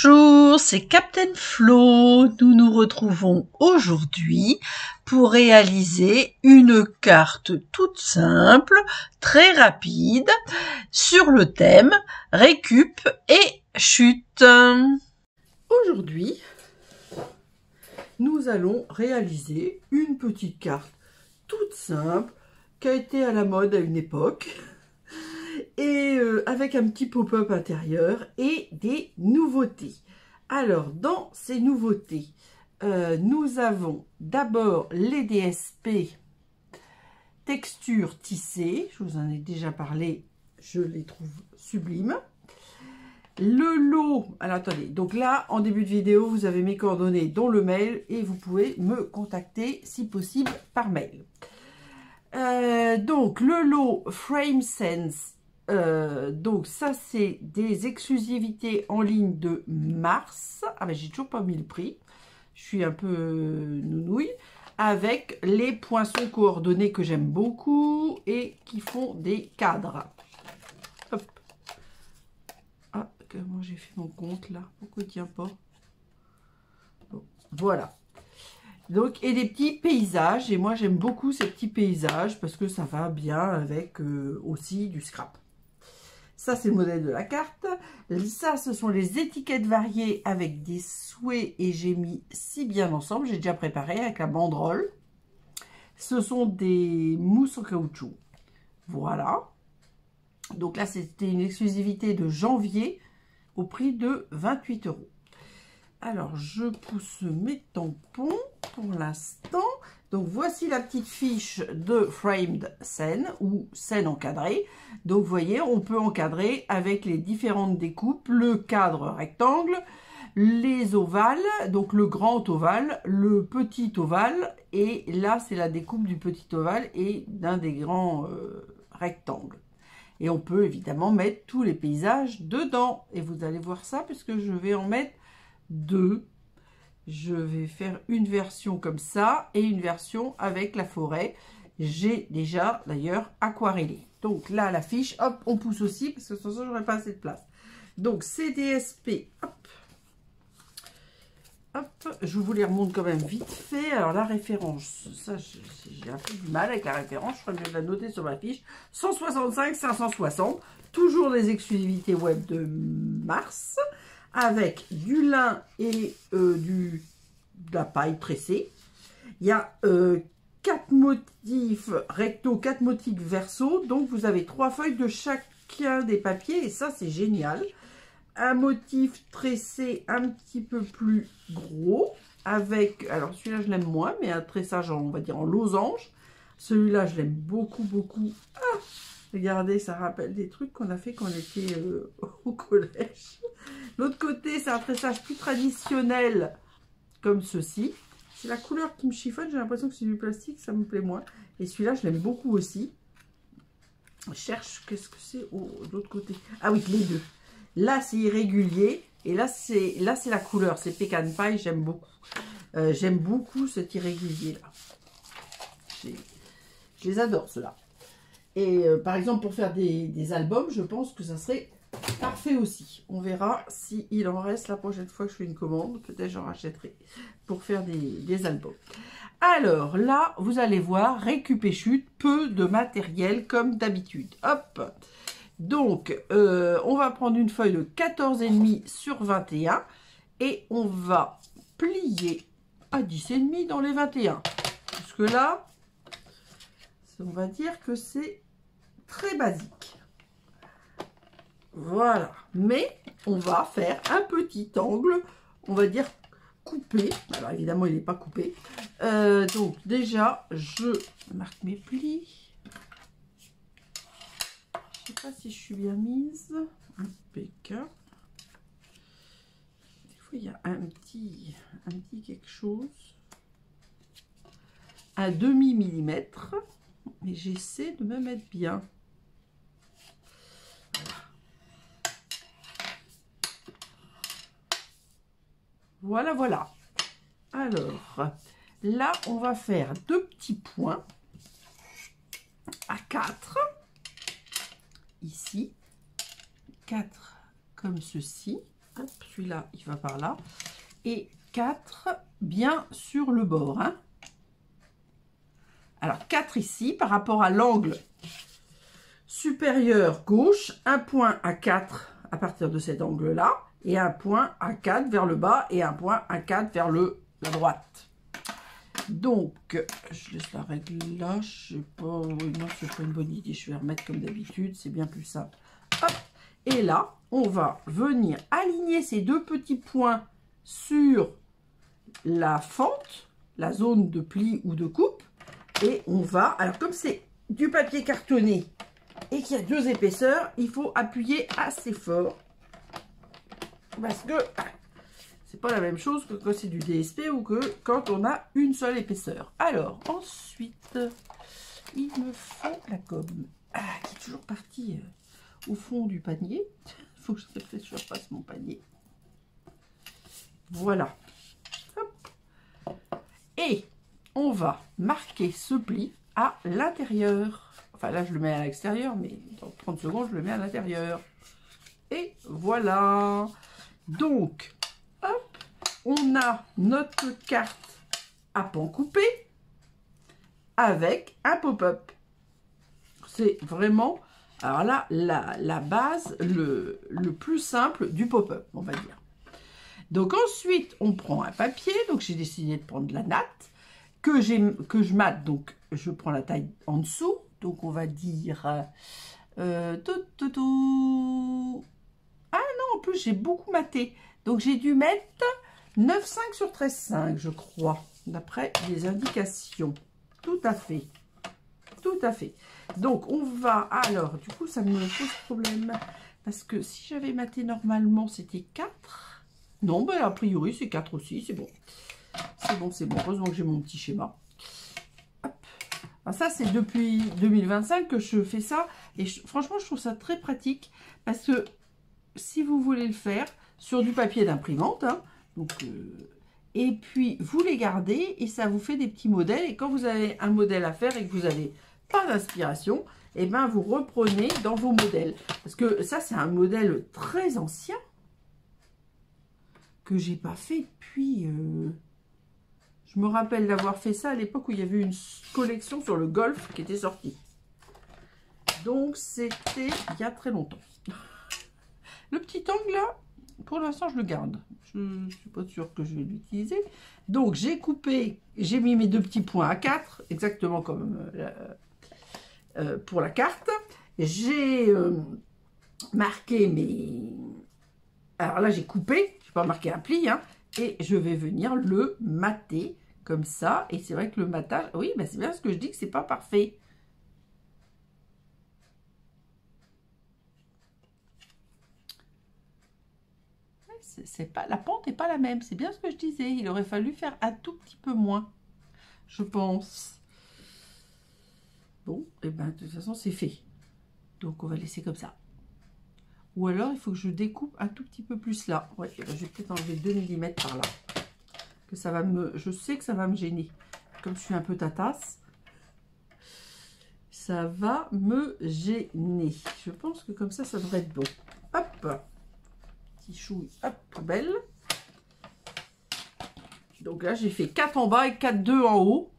Bonjour, c'est Captain Flo. Nous nous retrouvons aujourd'hui pour réaliser une carte toute simple, très rapide, sur le thème récup et chute. Aujourd'hui, nous allons réaliser une petite carte toute simple qui a été à la mode à une époque et avec un petit pop-up intérieur et des nouveautés. Alors, dans ces nouveautés, nous avons d'abord les DSP texture tissée. Je vous en ai déjà parlé, je les trouve sublimes. Le lot, alors attendez, donc là, en début de vidéo, vous avez mes coordonnées, dont le mail, et vous pouvez me contacter, si possible, par mail. Donc, le lot Frame Sense, donc ça, c'est des exclusivités en ligne de mars. Ah ben, j'ai toujours pas mis le prix, je suis un peu nounouille, avec les poinçons coordonnés que j'aime beaucoup et qui font des cadres. Hop. Ah, comment j'ai fait mon compte là? Pourquoi il tient pas? Bon, voilà. Donc, et des petits paysages. Et moi, j'aime beaucoup ces petits paysages parce que ça va bien avec aussi du scrap. Ça, c'est le modèle de la carte. Ça, ce sont les étiquettes variées avec des souhaits et j'ai mis si bien ensemble. J'ai déjà préparé avec la banderole. Ce sont des mousses en caoutchouc. Voilà. Donc là, c'était une exclusivité de janvier au prix de 28 €. Alors, je pousse mes tampons pour l'instant. Donc, voici la petite fiche de Framed Scène ou scène encadrée. Donc, vous voyez, on peut encadrer avec les différentes découpes, le cadre rectangle, les ovales, donc le grand ovale, le petit ovale. Et là, c'est la découpe du petit ovale et d'un des grands rectangles. Et on peut évidemment mettre tous les paysages dedans. Et vous allez voir ça puisque je vais en mettre deux. Je vais faire une version comme ça et une version avec la forêt. J'ai déjà d'ailleurs aquarellé. Donc là, la fiche, hop, on pousse aussi parce que sans ça, j'aurais pas assez de place. Donc CDSP, hop. Hop, je vous les remonte quand même vite fait. Alors la référence, ça j'ai un peu du mal avec la référence, je ferais mieux de la noter sur ma fiche. 165 560, toujours des exclusivités web de mars, avec du lin et de la paille tressée. Il y a 4 motifs recto, 4 motifs verso, donc vous avez 3 feuilles de chacun des papiers et ça c'est génial. Un motif tressé un petit peu plus gros avec, alors celui-là je l'aime moins, mais un tressage on va dire en losange. Celui-là je l'aime beaucoup. Ah, regardez, ça rappelle des trucs qu'on a fait quand on était au collège. L'autre côté c'est un tressage plus traditionnel comme ceci. C'est la couleur qui me chiffonne, j'ai l'impression que c'est du plastique, ça me plaît moins. Et celui-là je l'aime beaucoup aussi. Je cherche, qu'est-ce que c'est de l'autre côté? Ah oui, les deux. Là, c'est irrégulier. Et là, c'est la couleur. C'est Pecan Pie. J'aime beaucoup. J'aime beaucoup cet irrégulier-là. Je les adore, ceux-là. Et par exemple, pour faire des albums, je pense que ça serait parfait aussi. On verra s'il en reste la prochaine fois que je fais une commande. Peut-être j'en rachèterai pour faire des albums. Alors là, vous allez voir, récup et chute, peu de matériel comme d'habitude. Hop! Donc, on va prendre une feuille de 14,5 sur 21 et on va plier à 10,5 dans les 21. Jusque là, on va dire que c'est très basique. Voilà. Mais on va faire un petit angle, on va dire coupé. Alors évidemment, il n'est pas coupé. Donc déjà, je marque mes plis. Je ne sais pas si je suis bien mise. Impeccable. Des fois, il y a un petit quelque chose. Un demi-millimètre. Mais j'essaie de me mettre bien. Voilà. Alors, là, on va faire deux petits points à 4. Ici. 4 comme ceci. Celui-là, il va par là. Et 4 bien sur le bord. Hein. Alors, 4 ici, par rapport à l'angle supérieur gauche, un point à 4 à partir de cet angle-là, et un point à 4 vers le bas, et un point à 4 vers la droite. Donc, je laisse la règle là, je sais pas, oui, non, c'est pas une bonne idée, je vais remettre comme d'habitude, c'est bien plus simple. Hop. Et là, on va venir aligner ces deux petits points sur la fente, la zone de pli ou de coupe, et on va, alors comme c'est du papier cartonné et qu'il y a 2 épaisseurs, il faut appuyer assez fort, parce que c'est pas la même chose que quand c'est du DSP ou que quand on a une seule épaisseur. Alors, ensuite, il me faut la gomme, qui est toujours partie au fond du panier. Il faut que je repasse mon panier. Voilà. Hop. Et on va marquer ce pli à l'intérieur. Enfin, là, je le mets à l'extérieur, mais dans 30 secondes, je le mets à l'intérieur. Et voilà. Donc, hop, on a notre carte à pan coupé avec un pop-up. C'est vraiment, alors là, la base, le plus simple du pop-up, on va dire. Donc ensuite, on prend un papier. Donc j'ai décidé de prendre de la natte que je mate. Donc je prends la taille en dessous. Donc on va dire... Ah non, en plus j'ai beaucoup maté. Donc j'ai dû mettre 9,5 sur 13,5, je crois, d'après les indications. Tout à fait. Tout à fait. Donc on va... Alors, du coup, ça me pose problème. Parce que si j'avais maté normalement, c'était 4. Non, ben a priori, c'est 4 aussi, c'est bon. C'est bon, c'est bon. Heureusement que j'ai mon petit schéma. Hop. Alors ça, c'est depuis 2025 que je fais ça. Et franchement, je trouve ça très pratique. Parce que si vous voulez le faire sur du papier d'imprimante, hein, donc, et puis vous les gardez et ça vous fait des petits modèles. Et quand vous avez un modèle à faire et que vous n'avez pas d'inspiration, et ben vous reprenez dans vos modèles. Parce que ça, c'est un modèle très ancien que j'ai pas fait depuis... Je me rappelle d'avoir fait ça à l'époque où il y avait une collection sur le golf qui était sortie. Donc, c'était il y a très longtemps. Le petit angle, là, pour l'instant, je le garde. Je ne suis pas sûre que je vais l'utiliser. Donc, j'ai coupé, j'ai mis mes 2 petits points à 4, exactement comme pour la carte. J'ai marqué mes... Alors là, j'ai coupé, je n'ai pas marqué un pli, hein, et je vais venir le mater comme ça. Et c'est vrai que le matage, oui, ben c'est bien ce que je dis, que c'est pas parfait. C'est pas, la pente n'est pas la même, c'est bien ce que je disais. Il aurait fallu faire un tout petit peu moins, je pense. Bon, et ben de toute façon, c'est fait. Donc, on va laisser comme ça. Ou alors, il faut que je découpe un tout petit peu plus là. Ouais, ben, je vais peut-être enlever 2 mm par là. Que ça va je sais que ça va me gêner. Comme je suis un peu tatasse, ça va me gêner. Je pense que comme ça devrait être bon. Hop, petit chouille, hop, poubelle. Donc là, j'ai fait 4 en bas et 4,2 en haut.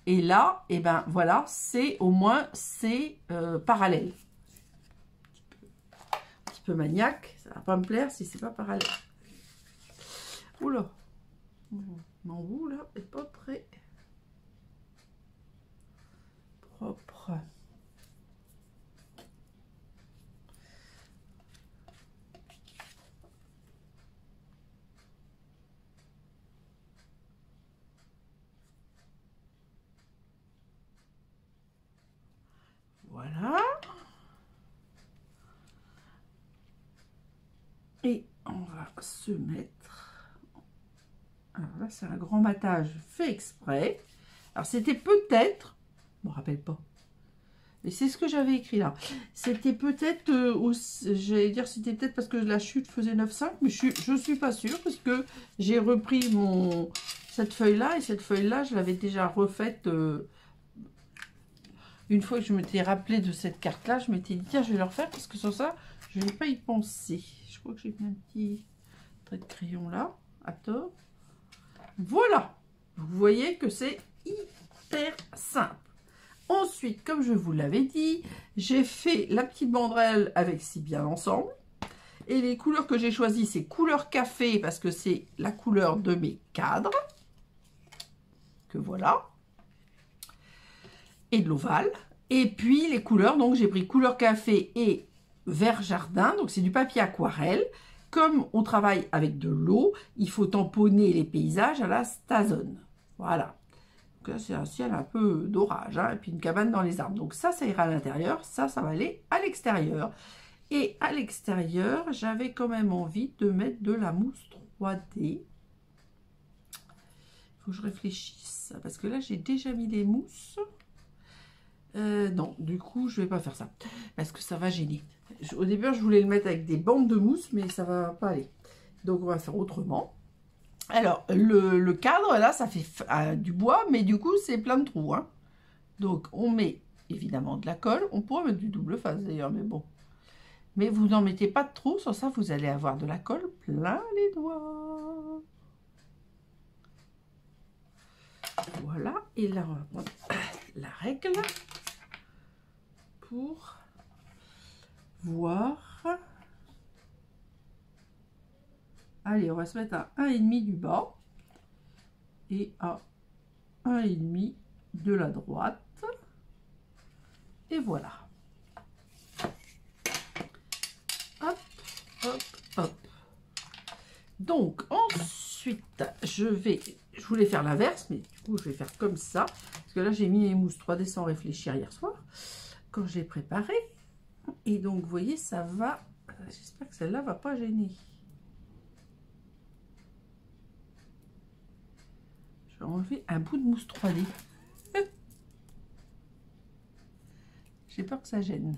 Et là, et ben voilà, c'est au moins, c'est parallèle. Un petit peu maniaque, ça va pas me plaire si c'est pas parallèle. Oula, mon bout là est pas très propre. Voilà. Et on va se mettre... Alors là, c'est un grand matage fait exprès. Alors, c'était peut-être... Je ne me rappelle pas. Mais c'est ce que j'avais écrit là. C'était peut-être... j'allais dire, c'était peut-être parce que la chute faisait 9,5. Mais je suis pas sûre parce que j'ai repris cette feuille-là. Et cette feuille-là, je l'avais déjà refaite... Une fois que je m'étais rappelé de cette carte-là, je m'étais dit, tiens, je vais le refaire parce que sans ça, je ne vais pas y penser. Je crois que j'ai mis un petit... trait de crayon là, à tort. Voilà, vous voyez que c'est hyper simple. Ensuite, comme je vous l'avais dit, j'ai fait la petite banderelle avec Si Bien Ensemble. Et les couleurs que j'ai choisies, c'est couleur café parce que c'est la couleur de mes cadres. Que voilà. Et de l'ovale. Et puis les couleurs, donc j'ai pris couleur café et vert jardin. Donc c'est du papier aquarelle. Comme on travaille avec de l'eau, il faut tamponner les paysages à la Stazone. Voilà. Donc là, c'est un ciel un peu d'orage, hein, et puis une cabane dans les arbres. Donc ça ira à l'intérieur, ça va aller à l'extérieur. Et à l'extérieur, j'avais quand même envie de mettre de la mousse 3D. Il faut que je réfléchisse, parce que là, j'ai déjà mis des mousses. Non, du coup, je vais pas faire ça, parce que ça va gêner. Au début, je voulais le mettre avec des bandes de mousse, mais ça va pas aller. Donc, on va faire autrement. Alors, le cadre, là, ça fait du bois, mais du coup, c'est plein de trous. Hein. Donc, on met évidemment de la colle. On pourrait mettre du double face, d'ailleurs, mais bon. Mais vous n'en mettez pas de trop, sur ça, vous allez avoir de la colle plein les doigts. Voilà, et là, on va prendre la règle pour voir. Allez, on va se mettre à 1,5 du bas et à 1,5 de la droite. Et voilà. Hop, hop, hop. Donc, ensuite, je voulais faire l'inverse, mais du coup, je vais faire comme ça. Parce que là, j'ai mis les mousses 3D sans réfléchir hier soir, quand j'ai préparé. Et donc, vous voyez, ça va... J'espère que celle-là va pas gêner. Je vais enlever un bout de mousse 3D. J'ai peur que ça gêne.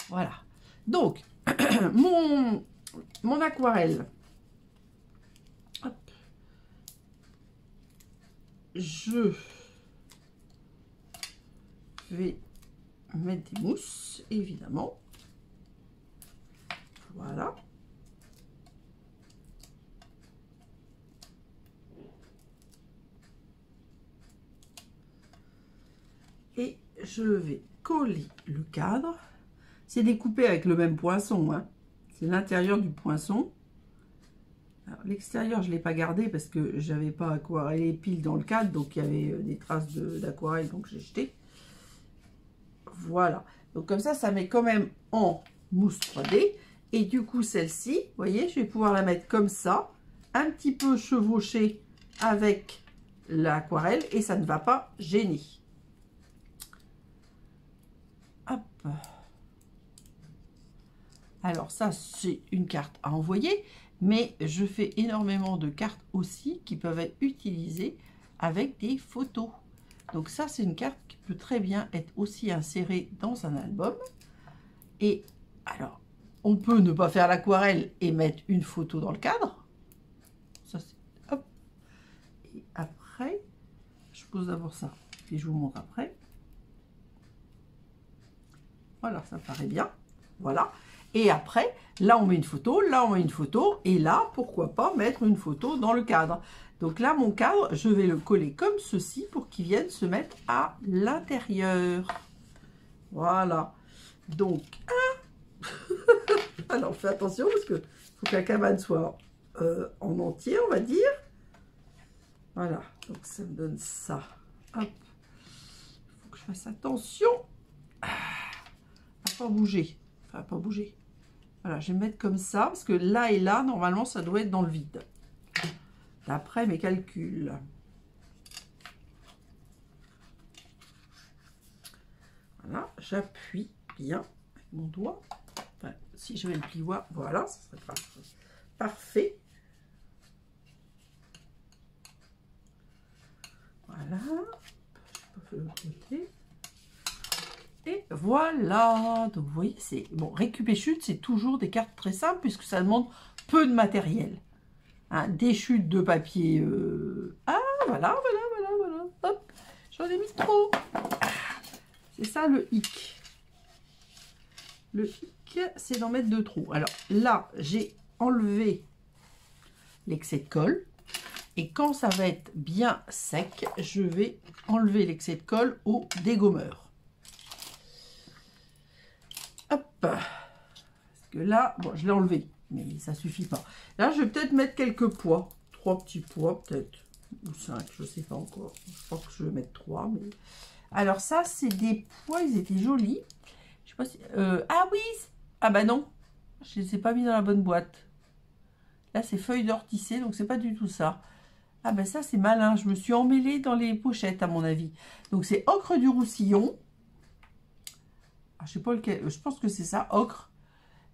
Voilà. Donc, mon aquarelle. Hop. Je vais mettre des mousses, évidemment. Voilà. Et je vais coller le cadre. C'est découpé avec le même poinçon. Hein. C'est l'intérieur du poinçon. L'extérieur, je ne l'ai pas gardé parce que j'avais pas aquarellé pile dans le cadre. Donc, il y avait des traces d'aquarelle, donc j'ai jeté. Voilà. Donc, comme ça met quand même en mousse 3D. Et du coup, celle-ci, vous voyez, je vais pouvoir la mettre comme ça. Un petit peu chevauchée avec l'aquarelle. Et ça ne va pas gêner. Hop. Alors ça, c'est une carte à envoyer, mais je fais énormément de cartes aussi qui peuvent être utilisées avec des photos. Donc ça, c'est une carte qui peut très bien être aussi insérée dans un album. Et alors, on peut ne pas faire l'aquarelle et mettre une photo dans le cadre. Ça, c'est hop. Et après, je pose d'abord ça et je vous montre après. Voilà, ça paraît bien. Voilà. Et après, là, on met une photo, là, on met une photo, et là, pourquoi pas mettre une photo dans le cadre. Donc là, mon cadre, je vais le coller comme ceci pour qu'il vienne se mettre à l'intérieur. Voilà. Donc, alors, fais attention parce que faut que la cabane soit en entier, on va dire. Voilà. Donc, ça me donne ça. Hop. Il faut que je fasse attention à pas bouger. Enfin, pas bouger. Voilà, je vais me mettre comme ça, parce que là et là, normalement, ça doit être dans le vide. D'après mes calculs. Voilà, j'appuie bien avec mon doigt. Enfin, si je mets le plioir, voilà, ça serait parfait. Voilà. Je peux faire l'autre côté. Et voilà, donc vous voyez, c'est bon. Récup et chute, c'est toujours des cartes très simples puisque ça demande peu de matériel. Hein, des chutes de papier. Ah, voilà. Hop, j'en ai mis trop. Ah, c'est ça le hic. Le hic, c'est d'en mettre de trop. Alors là, j'ai enlever l'excès de colle. Et quand ça va être bien sec, je vais enlever l'excès de colle au dégommeur. Hop. Parce que là, bon, je l'ai enlevé, mais ça suffit pas. Là, je vais peut-être mettre quelques pois. 3 petits pois, peut-être. Ou 5, je sais pas encore. Je pense que je vais mettre 3. Mais... Alors ça, c'est des pois, ils étaient jolis. Je sais pas si... Ah oui. Ah bah non. Je les ai pas mis dans la bonne boîte. Là, c'est feuilles d'or tissées, donc c'est pas du tout ça. Ah ben ça, c'est malin. Je me suis emmêlée dans les pochettes, à mon avis. Donc, c'est ocre du Roussillon. Ah, je sais pas lequel. Je pense que c'est ça, ocre.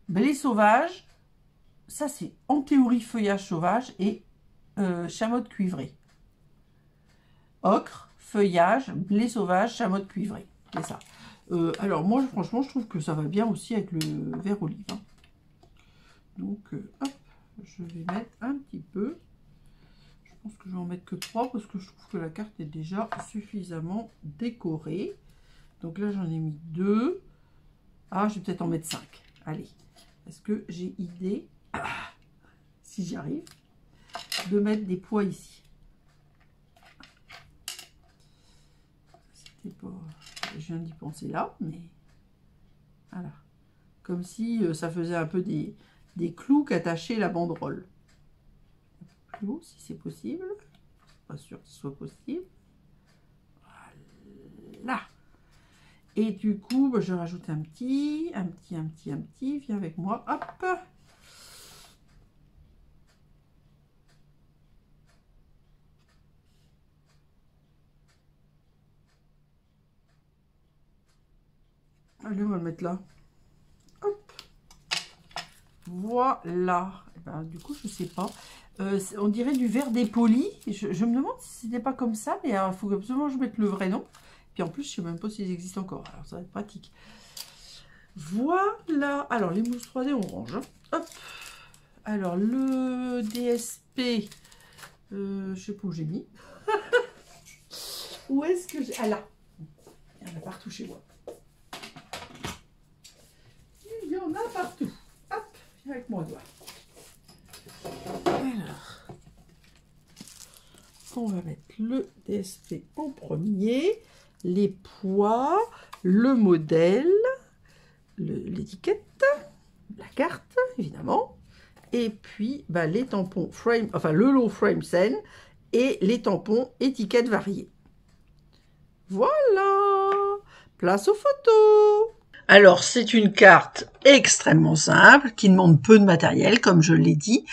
Blé sauvage. Ça, c'est en théorie feuillage sauvage et chamotte cuivrée. Ocre, feuillage, blé sauvage, chamotte cuivrée. C'est ça. Alors, moi, franchement, je trouve que ça va bien aussi avec le vert olive. Hein. Donc, hop, je vais mettre un petit peu. Je pense que je vais en mettre que 3 parce que je trouve que la carte est déjà suffisamment décorée. Donc là, j'en ai mis 2. Ah, je vais peut-être en mettre 5. Allez. Est-ce que j'ai idée, si j'y arrive, de mettre des pois ici? C'était pas... Je viens d'y penser là, mais... Voilà. Comme si ça faisait un peu des clous qu'attacher la banderole. Si c'est possible. Pas sûr que ce soit possible. Voilà. Et du coup, je rajoute un petit. Viens avec moi. Hop. Allez, on va le mettre là. Hop. Voilà. Et ben, du coup, je sais pas. On dirait du verre dépoli. Je me demande si c'était pas comme ça, mais il faut absolument que je mette le vrai nom. Puis en plus, je sais même pas s'ils existent encore. Alors, ça va être pratique. Voilà. Alors, les mousses 3D, on range. Hein. Hop. Alors, le DSP, je sais pas où j'ai mis. Où est-ce que j'ai... Ah là. Il y en a partout chez moi. Il y en a partout. Hop. Viens avec mon doigt. Alors, on va mettre le DSP en premier, les poids, le modèle, l'étiquette, la carte évidemment, et puis bah, les tampons frame, enfin le lot frame scène et les tampons étiquettes variées. Voilà, place aux photos. Alors, c'est une carte extrêmement simple, qui demande peu de matériel, comme je l'ai dit.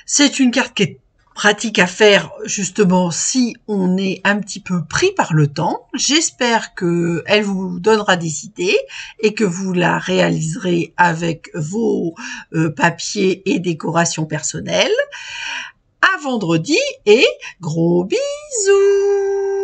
C'est une carte qui est pratique à faire, justement, si on est un petit peu pris par le temps. J'espère qu'elle vous donnera des idées et que vous la réaliserez avec vos papiers et décorations personnelles. À vendredi et gros bisous!